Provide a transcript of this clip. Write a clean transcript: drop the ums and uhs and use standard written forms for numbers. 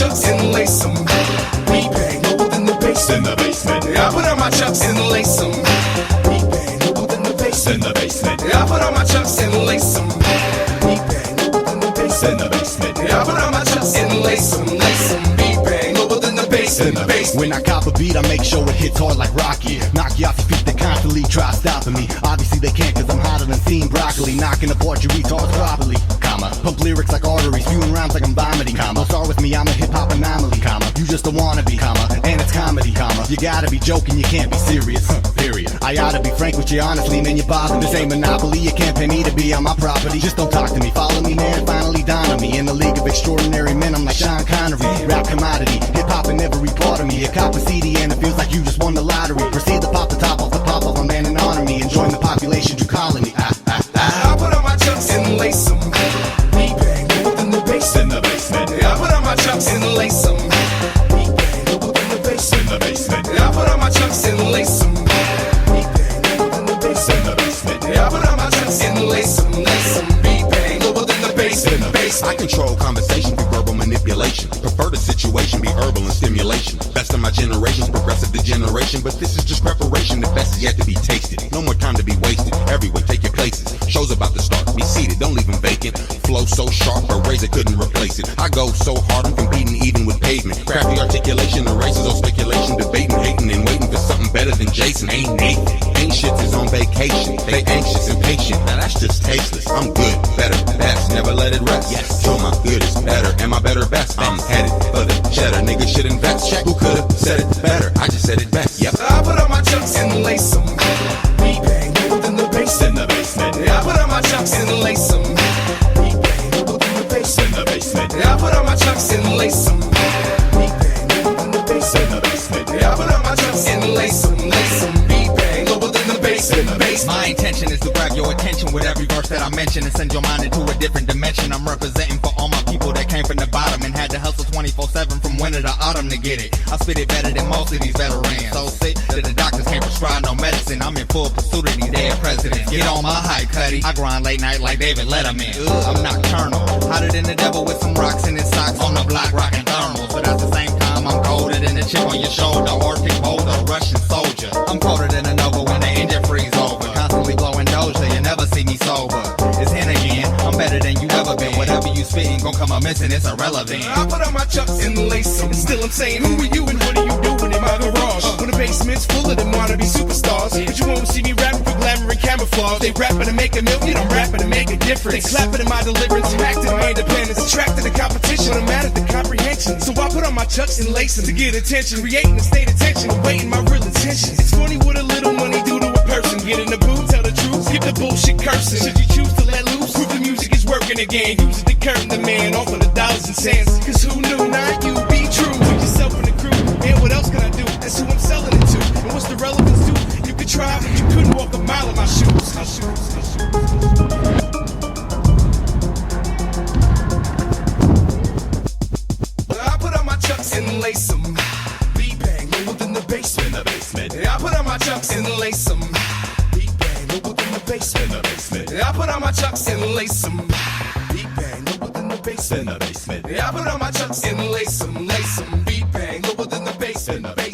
chucks and lace 'em. We bang lower than the bass in the basement. I put on my chucks and lace 'em. We bang lower than the bass in the basement. I put on my chucks and lace 'em. We bang lower than the bass in the basement. I put on my chucks and lace 'em, lace 'em. We bang lower than the bass in the basement. When I cop a beat, I make sure it hits hard like Rocky. Knock you off your feet, they constantly try stopping me. Obviously they can't, cause I'm hotter than steamed broccoli. Knocking apart your retards properly, comma. Pump lyrics like arteries, spewing rhymes like I'm vomiting, comma. Don't start with me, I'm a hip-hop anomaly, comma. You just a wannabe, comma. And it's comedy, comma. You gotta be joking, you can't be serious, period. I oughta be frank with you, honestly, man, you bother me. This ain't Monopoly, you can't pay me to be on my property. Just don't talk to me, follow me, man, finally dawn on me. In the league of extraordinary men, I'm like Sean Connery. Rap commodity, hip-hop in every part of me. A cop a CD and it feels like you just won the lottery. Proceed to pop the top off the pop of a man and honor me. And join the population to colony. I put on my chucks and lace 'em. We bang lower than the bass in the basement. I put on my chucks and lace 'em. We bang lower than the bass in the basement. I put on my chucks and lace 'em. We bang lower than the bass in the basement. I put on my chucks and lace 'em, lace 'em. We bang lower than the bass in the basement. I control conversation through verbal manipulation. Prefer the situation be herbal and stimulation. Best of my generation's progressive degeneration, but this is just preparation. The best is yet to be tasted. No more time to be wasted. Everyone take your places. Show's about to start. Be seated, don't leave them vacant. Flow so sharp, a razor couldn't replace it. I go so hard, I'm competing even with pavement. Crafty articulation erases all speculation. Debating, hating, and waiting for something better than Jason. Ain't Nathan. Ain't shits is on vacation. They anxious and patient. Now that's just tasteless. I'm good, better, best. Never let it rest. Yes. So my good is better, and my better best. I'm headed for the cheddar. Niggas should invest. Check. Who could've said it better? I just said it best. Yep. I put on my chucks and lace 'em. We bang lower than the bass in the basement. I put on my chucks and lace 'em. We bang lower than the bass in the basement. I put on my chucks and lace 'em. We bang lower than the bass in the basement. I put on my chucks and lace 'em, lace 'em. We bang lower than the bass in the basement. My intention is to grab your attention with every verse that I mention and send your mind into a different dimension. I'm representing for all my people that came from the bottom and had to hustle 24/7 from winter to autumn to get it. I spit it better than most of these veterans. So sick that the doctors can't prescribe no medicine. I'm in full pursuit of these dead presidents. Get on my hype, cutty. I grind late night like David Letterman. I'm nocturnal, hotter than the devil with some rocks in his socks on the block rocking thermals. But at the same time, I'm colder than the chip on your shoulder or Arctic boulder, Russian soldier. I'm colder than a Nova when the engine freeze over. Constantly blowing Doja, you never see me sober. It's him again, I'm better than you ever been. Whatever you spitting gon' come up missing, it's irrelevant. I put on my chucks and lace 'em. Still I'm saying, who are you and what are you doing in my garage? When the basement's full of them wannabe superstars. But you won't see me rapping for glamour and camouflage. They rapping to make a million, I'm rapping to make a difference. They clapping in my deliverance, acting my independence. Attracted to competition, I'm mad at the comprehension. So I put on my chucks and lace 'em to get attention. Creating a state of tension, awaiting my real intention. It's funny what a little money do to a person. Get in the booth, tell the truth, skip the bullshit cursing. Should you choose to let loose, prove the music is working again. Use it to curtain the man off of the dollars and cents. Cause who knew, not you, be true to yourself and the crew. Man, what else can I do? That's who I'm selling it to. And what's the relevance to? You could try, but you couldn't walk a mile in my shoes. I put on my chucks and lace 'em. We bang lower than the bass in the basement. I put on my chucks and lace 'em. We bang lower than the bass in the basement. I put on my chucks and lace 'em. We bang lower than the bass in the basement. I put on my chucks and lace 'em, lace 'em. We bang lower than the bass in the basement.